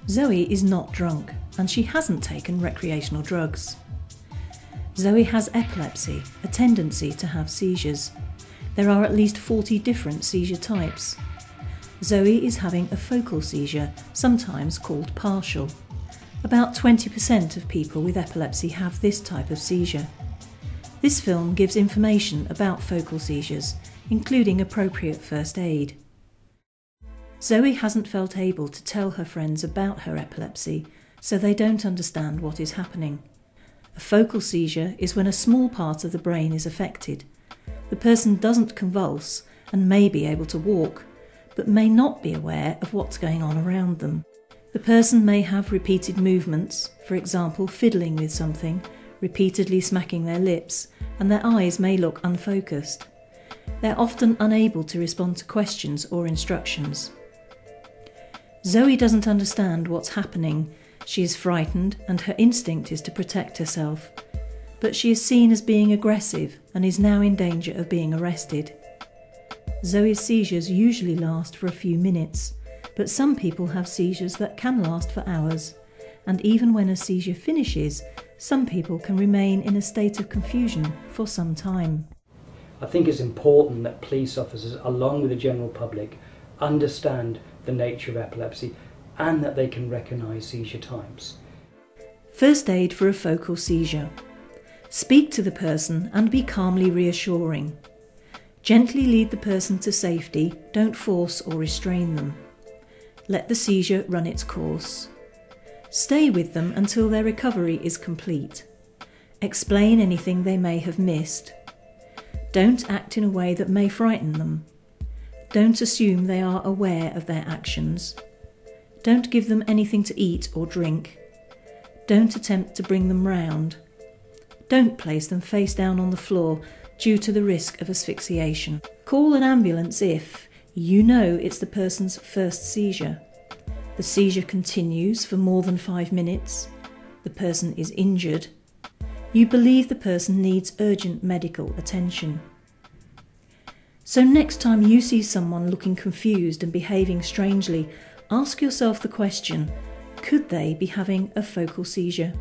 Zoe is not drunk and she hasn't taken recreational drugs. Zoe has epilepsy, a tendency to have seizures. There are at least 40 different seizure types. Zoe is having a focal seizure, sometimes called partial. About 20% of people with epilepsy have this type of seizure. This film gives information about focal seizures, including appropriate first aid. Zoe hasn't felt able to tell her friends about her epilepsy, so they don't understand what is happening. A focal seizure is when a small part of the brain is affected. The person doesn't convulse and may be able to walk, but may not be aware of what's going on around them. The person may have repeated movements, for example fiddling with something, repeatedly smacking their lips, and their eyes may look unfocused. They're often unable to respond to questions or instructions. Zoe doesn't understand what's happening. She is frightened and her instinct is to protect herself. But she is seen as being aggressive and is now in danger of being arrested. Zoe's seizures usually last for a few minutes, but some people have seizures that can last for hours. And even when a seizure finishes, some people can remain in a state of confusion for some time. I think it's important that police officers, along with the general public, understand the nature of epilepsy and that they can recognise seizure types. First aid for a focal seizure. Speak to the person and be calmly reassuring. Gently lead the person to safety, don't force or restrain them. Let the seizure run its course. Stay with them until their recovery is complete. Explain anything they may have missed. Don't act in a way that may frighten them. Don't assume they are aware of their actions. Don't give them anything to eat or drink. Don't attempt to bring them round. Don't place them face down on the floor due to the risk of asphyxiation. Call an ambulance if you know it's the person's first seizure. The seizure continues for more than 5 minutes. The person is injured. You believe the person needs urgent medical attention. So next time you see someone looking confused and behaving strangely, ask yourself the question, could they be having a focal seizure?